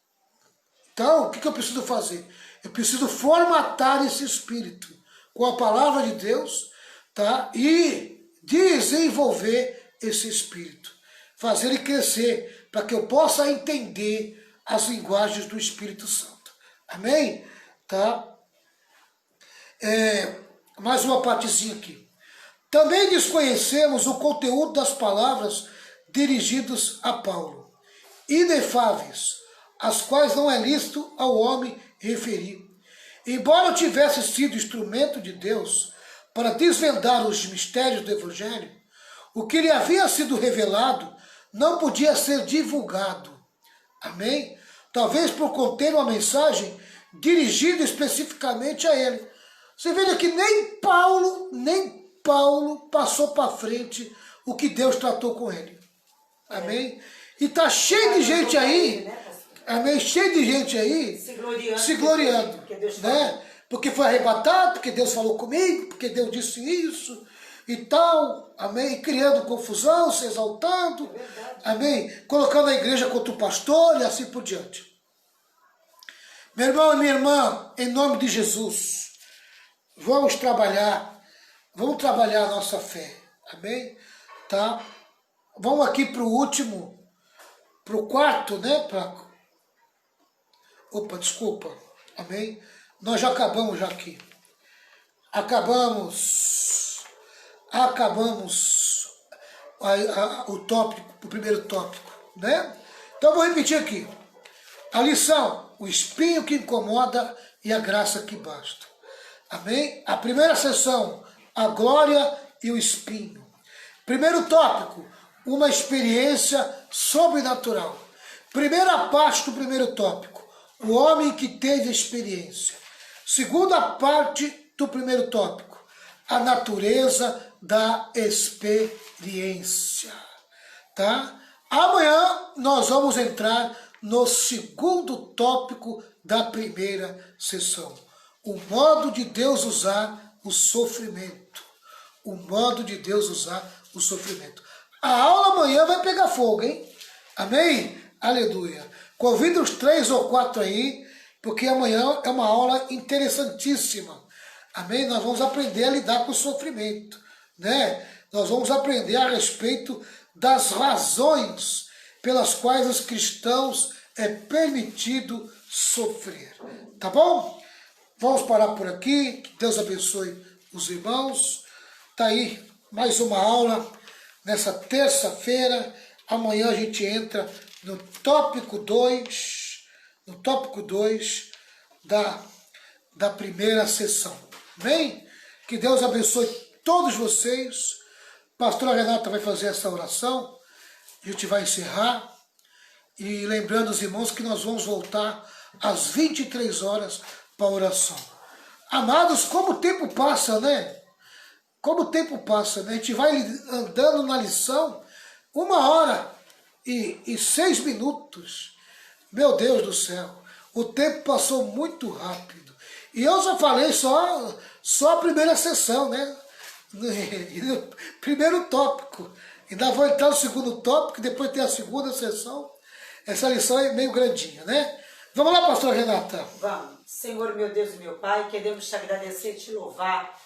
Então, o que eu preciso fazer? Eu preciso formatar esse espírito com a palavra de Deus, tá? E desenvolver esse espírito. Fazer ele crescer, para que eu possa entender as linguagens do Espírito Santo. Amém? Tá? Mais uma partezinha aqui. Também desconhecemos o conteúdo das palavras dirigidas a Paulo, inefáveis, as quais não é lícito ao homem referir. Embora eu tivesse sido instrumento de Deus para desvendar os mistérios do Evangelho, o que lhe havia sido revelado não podia ser divulgado. Amém? Talvez por conter uma mensagem dirigida especificamente a ele. Você veja que nem Paulo passou para frente o que Deus tratou com ele. Amém? E tá cheio de gente aí, amém? Cheio de gente aí se gloriando, né? Porque foi arrebatado, porque Deus falou comigo, porque Deus disse isso e tal, amém? Criando confusão, se exaltando, amém? Colocando a igreja contra o pastor e assim por diante. Meu irmão e minha irmã, em nome de Jesus, vamos trabalhar a nossa fé, amém? Tá? Vamos aqui para o último, para o quarto, né? Opa, desculpa, amém? Nós já acabamos já aqui. Acabamos o tópico, o primeiro tópico, né? Então vou repetir aqui. A lição, o espinho que incomoda e a graça que basta. Amém? A primeira sessão, a glória e o espinho. Primeiro tópico, uma experiência sobrenatural. Primeira parte do primeiro tópico, o homem que teve experiência. Segunda parte do primeiro tópico, a natureza da experiência. Tá? Amanhã nós vamos entrar no segundo tópico da primeira sessão. O modo de Deus usar o sofrimento. O modo de Deus usar o sofrimento. A aula amanhã vai pegar fogo, hein? Amém? Aleluia. Convido os 3 ou 4 aí, porque amanhã é uma aula interessantíssima. Amém? Nós vamos aprender a lidar com o sofrimento, né? Nós vamos aprender a respeito das razões pelas quais os cristãos é permitido sofrer. Tá bom? Vamos parar por aqui. Que Deus abençoe os irmãos. Tá aí mais uma aula nessa terça-feira. Amanhã a gente entra no tópico 2, da primeira sessão. Amém? Que Deus abençoe todos vocês. Pastora Renata vai fazer essa oração. A gente vai encerrar. E lembrando os irmãos que nós vamos voltar às 23 horas para a oração. Amados, como o tempo passa, né? Como o tempo passa, né? A gente vai andando na lição 1 hora e 6 minutos. Meu Deus do céu, o tempo passou muito rápido. E eu só falei só a primeira sessão, né? Primeiro tópico. Ainda vou entrar no segundo tópico, depois tem a segunda sessão. Essa lição é meio grandinha, né? Vamos lá, pastora Renata. Vamos. Senhor, meu Deus e meu Pai, queremos te agradecer e te louvar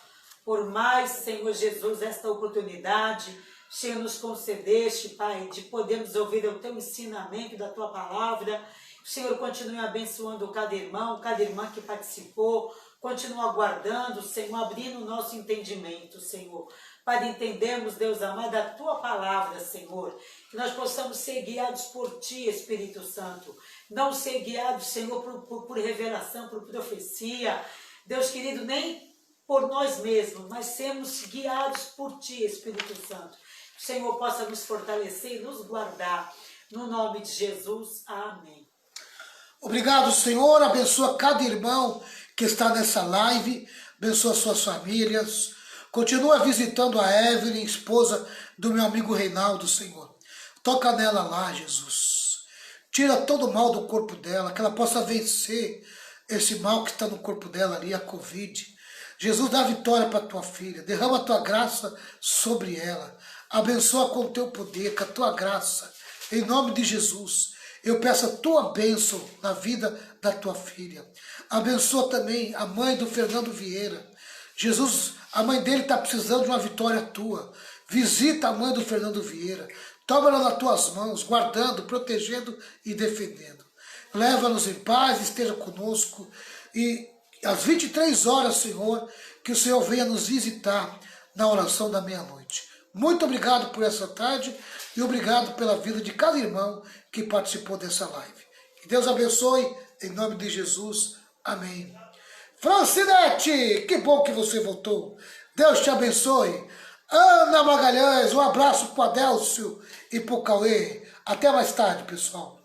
por mais, Senhor Jesus, esta oportunidade que nos concedeste, Pai, de podermos ouvir o teu ensinamento da tua palavra. Senhor, continue abençoando cada irmão, cada irmã que participou, continua aguardando, Senhor, abrindo o nosso entendimento, Senhor, para entendermos, Deus amado, a tua palavra, Senhor, que nós possamos ser guiados por ti, Espírito Santo, não ser guiados, Senhor, por revelação, por profecia, Deus querido, nem por nós mesmos, mas sermos guiados por ti, Espírito Santo. Que o Senhor possa nos fortalecer e nos guardar, no nome de Jesus, amém. Obrigado, Senhor, abençoa cada irmão que está nessa live, abençoa suas famílias, continua visitando a Evelyn, esposa do meu amigo Reinaldo, Senhor. Toca nela lá, Jesus. Tira todo o mal do corpo dela, que ela possa vencer esse mal que está no corpo dela ali, a Covid. Jesus, dá vitória para a tua filha, derrama a tua graça sobre ela, abençoa com o teu poder, com a tua graça, em nome de Jesus. Eu peço a tua bênção na vida da tua filha. Abençoa também a mãe do Fernando Vieira. Jesus, a mãe dele está precisando de uma vitória tua. Visita a mãe do Fernando Vieira. Toma ela nas tuas mãos, guardando, protegendo e defendendo. Leva-nos em paz, esteja conosco. E às 23 horas, Senhor, que o Senhor venha nos visitar na oração da meia-noite. Muito obrigado por essa tarde e obrigado pela vida de cada irmão que participou dessa live. Que Deus abençoe, em nome de Jesus. Amém. Francinete, que bom que você voltou. Deus te abençoe. Ana Magalhães, um abraço para Adélcio e para o Cauê. Até mais tarde, pessoal.